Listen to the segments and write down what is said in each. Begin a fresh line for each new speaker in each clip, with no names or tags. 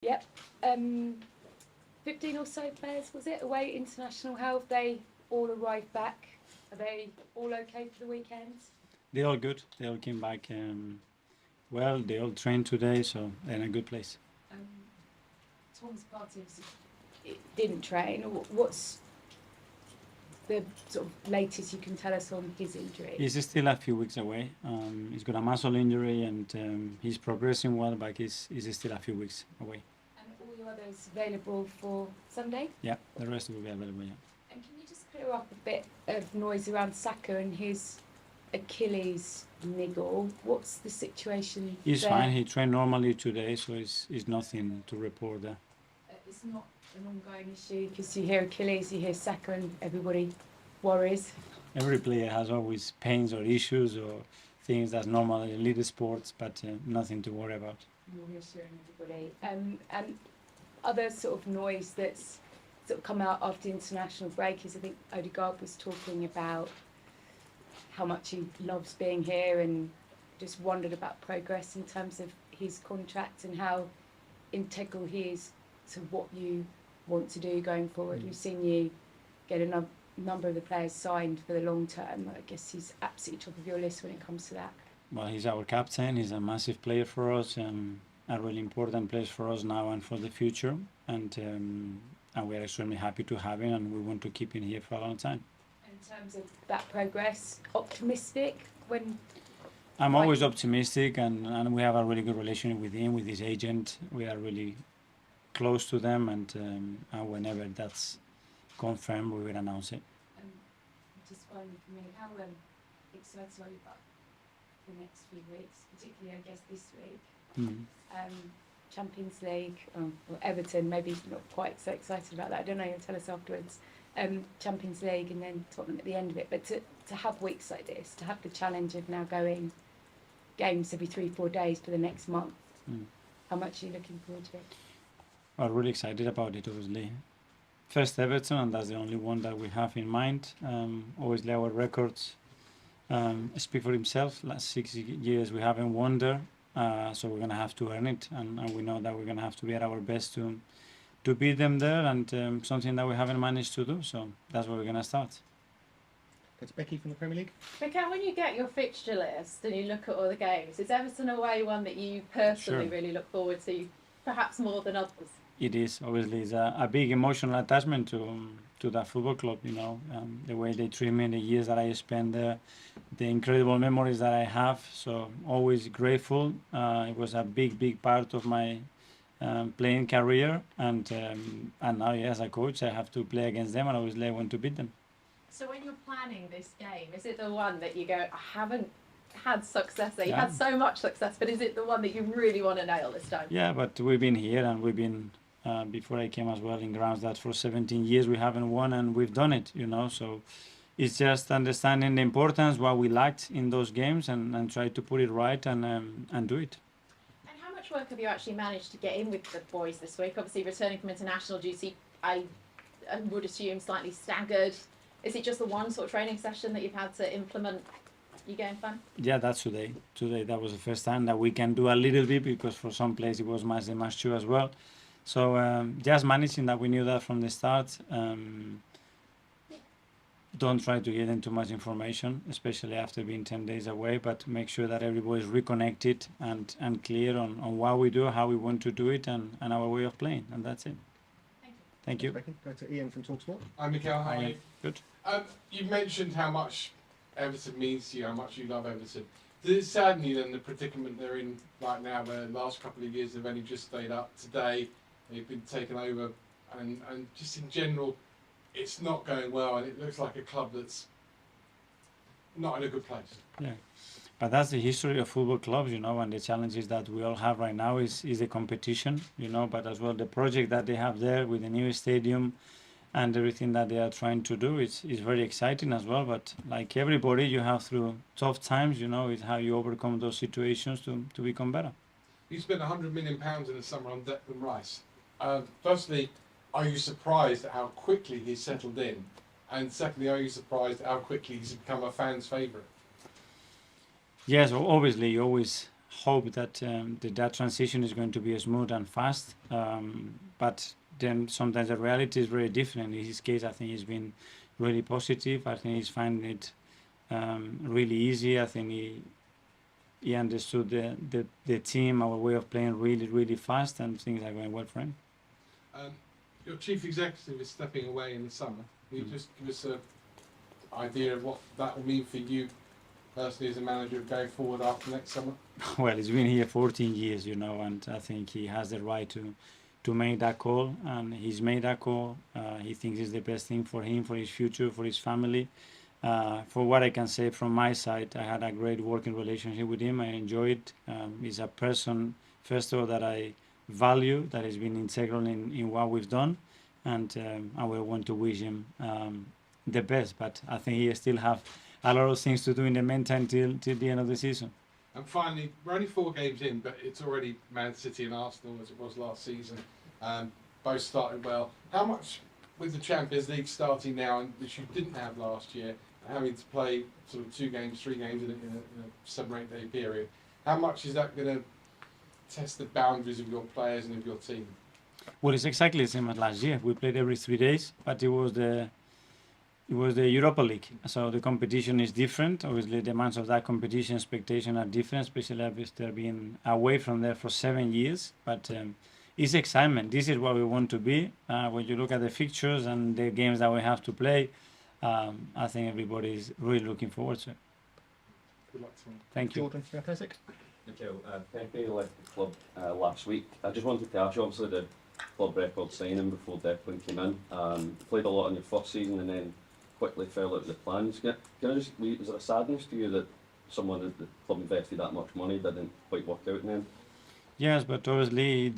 Yep. 15 or so players, was it, away international? How have they all arrived back? Are they all okay for the weekend?
They're all good. They all came back well. They all trained today, so they're in a good place.
Um, Tom's party didn't train. What's the sort of latest you can tell us on his injury?
He's still a few weeks away. He's got a muscle injury and he's progressing well, but he's still a few weeks away.
And all your others available for Sunday?
Yeah, the rest will be available, yeah.
And can you just clear up a bit of noise around Saka and his Achilles niggle? What's the situation
He's
there?
fine. He trained normally today, so it's nothing to report there.
It's not an ongoing issue because you hear Achilles, you hear Saka, and everybody worries.
Every player has always pains or issues or things that's normal in elite sports, but nothing to worry about.
You're reassuring everybody. And other sort of noise that's sort of come out after the international break is, I think Odegaard was talking about how much he loves being here and just wondered about progress in terms of his contract and how integral he is to what you want to do going forward. We've seen you get a number of the players signed for the long term. I guess he's absolutely top of your list when it comes to that.
Well, he's our captain. He's a massive player for us, a really important player for us now and for the future. And we are extremely happy to have him, and we want to keep him here for a long time.
In terms of that progress, optimistic when?
I'm always optimistic, and we have a really good relationship with him, with his agent. We are really close to them, and whenever that's confirmed, we will announce it.
Just finally for me, how excited are you about the next few weeks, particularly I guess this week? Champions League, well, Everton, maybe not quite so excited about that. I don't know, you'll tell us afterwards. Champions League and then Tottenham at the end of it. But to have weeks like this, to have the challenge of now going games every 3-4 days for the next month, how much are you looking forward to it?
I'm really excited about it, obviously. First Everton, and that's the only one that we have in mind. Obviously, our records speak for himself. Last 6 years we haven't won there, so we're gonna have to earn it, and we know that we're gonna have to be at our best to beat them there, and something that we haven't managed to do. So that's where we're gonna start.
That's Becky from the Premier League.
Mikel, when you get your fixture list and you look at all the games, is Everton away one that you personally really look forward to, perhaps more than others?
It is, obviously, it's a big emotional attachment to that football club, you know, the way they treat me, the years that I spent there, the incredible memories that I have, so always grateful. It was a big part of my playing career, and now, yeah, as a coach, I have to play against them, and obviously I want to beat them.
So when you're planning this game, is it the one that you go, I haven't had success there, you had so much success, but is it the one that you really want to nail this time?
Yeah, but we've been here, and we've been before I came as well in grounds that for 17 years we haven't won, and we've done it, you know, so it's just understanding the importance, what we lacked in those games, and try to put it right and do it.
And how much work have you actually managed to get in with the boys this week? Obviously returning from international duty, I would assume slightly staggered. Is it just the one sort of training session that you've had to implement your game plan?
Yeah, that's today. Today, that was the first time that we can do a little bit, because for some players it was match 2 as well. So just managing that, we knew that from the start. Don't try to get in too much information, especially after being 10 days away, but make sure that everybody is reconnected and clear on what we do, how we want to do it, and our way of playing, and that's it. Thank you.
Becky, go to Ian from Talksport.
Hi, Mikel. How are you?
Good.
You've mentioned how much Everton means to you, how much you love Everton. Does it sadden you then the predicament they're in right now, where the last couple of years they've only just stayed up? Today they've been taken over, and just in general, it's not going well, and it looks like a club that's not in a good place.
Yeah, but that's the history of football clubs, you know, and the challenges that we all have right now is the competition, you know, but as well the project that they have there with the new stadium and everything that they are trying to do is very exciting as well. But like everybody, you have through tough times, you know, it's how you overcome those situations to become better.
You spent £100 million in the summer on Declan Rice. Firstly, are you surprised at how quickly he's settled in? And secondly, are you surprised at how quickly he's become a fan's favourite?
Yes, obviously you always hope that that transition is going to be smooth and fast. But then sometimes the reality is very different. In his case, I think he's been really positive. I think he's finding it really easy. I think he understood the team, our way of playing really fast, and things are going well for him.
Your chief executive is stepping away in the summer. Can you just give us an idea of what that will mean for you personally as a manager going forward after next summer?
Well, he's been here 14 years, and I think he has the right to make that call, and he's made that call. He thinks it's the best thing for him, for his future, for his family. For what I can say from my side, I had a great working relationship with him. I enjoyed. He's a person, first of all, that I value, that has been integral in what we've done, and I will want to wish him the best. But I think he still have a lot of things to do in the meantime till the end of the season.
And finally, we're only 4 games in, but it's already Man City and Arsenal as it was last season. Both started well. How much, with the Champions League starting now, and which you didn't have last year, having to play sort of 2 games, 3 games in a 7 or 8 day period, how much is that going to test the boundaries of your players and of your team?
Well, it's exactly the same as last year. We played every 3 days, but it was the Europa League, so the competition is different. Obviously, the demands of that competition expectation are different, especially after being away from there for 7 years. But it's excitement. This is what we want to be. When you look at the fixtures and the games that we have to play, I think everybody is really looking forward to it.
Good luck to you.
Thank you.
Jordan, from Athletic.
Mikel, Pepe left the club last week. I just wanted to ask you, obviously the club record signing before Declan came in. Played a lot in your first season and then quickly fell out of the plans. Can I just, is there a sadness to you that someone that the club invested that much money didn't quite work out in the end?
Yes, but obviously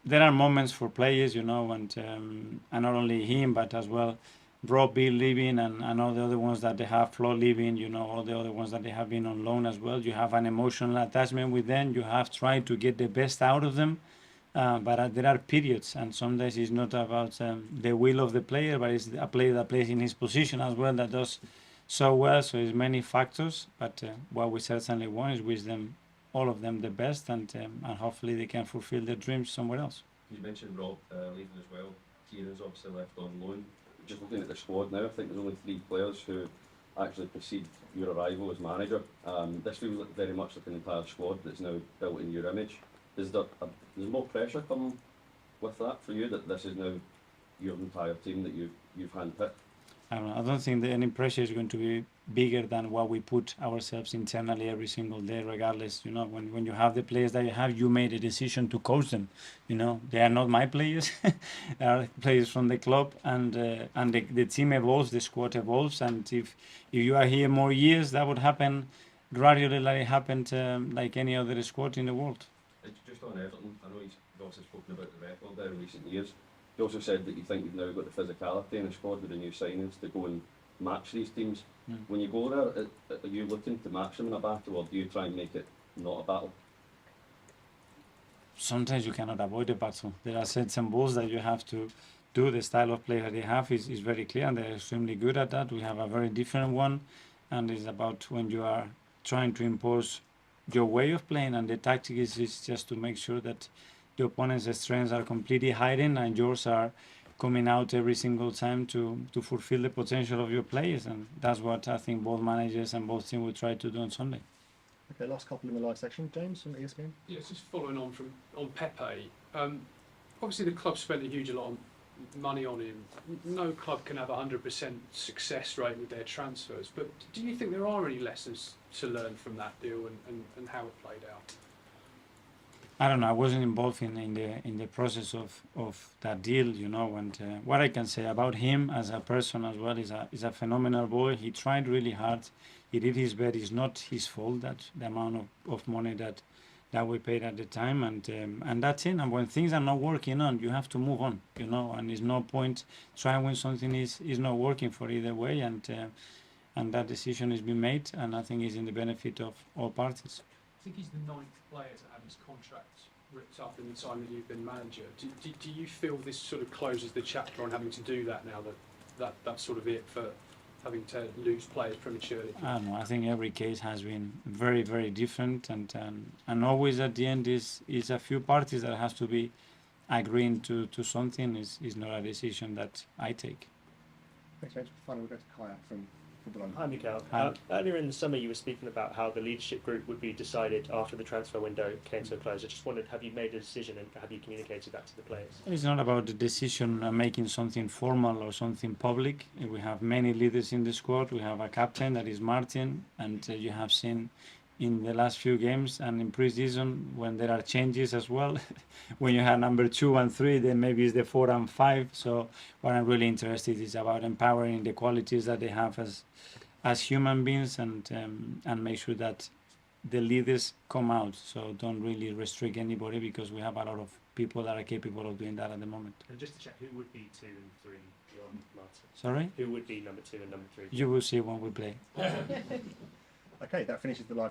there are moments for players, and not only him, but as well Robbie leaving and all the other ones that they have, Flo leaving, all the other ones that they have been on loan as well. You have an emotional attachment with them. You have tried to get the best out of them. But there are periods, and sometimes it's not about the will of the player, but it's a player that plays in his position as well that does so well. So it's many factors, but what we certainly want is wish them, all of them, the best, and hopefully they can fulfill their dreams somewhere else.
You mentioned Rob leaving as well. Kieran's obviously left on loan. Just looking at the squad now, I think there's only 3 players who actually precede your arrival as manager. This feels like very much like an entire squad that's now built in your image. Is there more pressure coming with that for you, that this is now your entire team that you've handpicked?
I don't think that any pressure is going to be bigger than what we put ourselves internally every single day, regardless. When you have the players that you have, you made a decision to coach them. They are not my players; they are players from the club, and the team evolves, the squad evolves, and if you are here more years, that would happen gradually, like it happened like any other squad in the world.
Just on Everton, I know you've also spoken about the record there in recent years. You also said that you think you've now got the physicality in the squad with the new signings to go and match these teams. When you go there, are you looking to match them in a battle, or do you try and make it not a battle?
Sometimes you cannot avoid a battle. There are certain balls that you have to do. The style of play that they have is very clear, and they're extremely good at that. We have a very different one, and it's about when you are trying to impose your way of playing, and the tactic is just to make sure that the opponent's strengths are completely hiding and yours are coming out every single time to fulfill the potential of your players, and that's what I think both managers and both teams will try to do on Sunday.
Okay, last couple in the live section. James from ESPN.
Yeah, just following on on Pepe. Obviously, the club spent a huge lot of money on him. No club can have 100% success rate with their transfers, but do you think there are any lessons to learn from that deal and how it played out?
I don't know. I wasn't involved in the process of that deal, And what I can say about him as a person as well is a phenomenal boy. He tried really hard. He did his best. It's not his fault that the amount of money that we paid at the time, and that's it. And when things are not working on, you have to move on, And there's no point trying when something is not working for either way, and that decision has been made, and I think it's in the benefit of all parties.
I think he's the 9th player to have his contract ripped up in the time that you've been manager. Do you feel this sort of closes the chapter on having to do that now, that that's sort of it for having to lose players prematurely?
I don't know. I think every case has been very, very different, and always at the end is a few parties that has to be agreeing to something. Is not a decision that I take.
Thanks, James. Finally, we'll go to Kaya from Football
Hi, Mikel.
Hi.
Earlier in the summer, you were speaking about how the leadership group would be decided after the transfer window came to a close. I just wondered, have you made a decision and have you communicated that to the players?
It's not about the decision making something formal or something public. We have many leaders in the squad. We have a captain that is Martin, and you have seen in the last few games and in pre-season when there are changes as well. When you have number 2 and 3, then maybe it's the 4 and 5. So what I'm really interested is about empowering the qualities that they have as human beings, and make sure that the leaders come out. So don't really restrict anybody, because we have a lot of people that are capable of doing that at the moment.
And just to check, who would be 2 and 3 beyond Martin?
Sorry?
Who would be number 2 and number 3?
You will see when we play.
Okay, that finishes the live.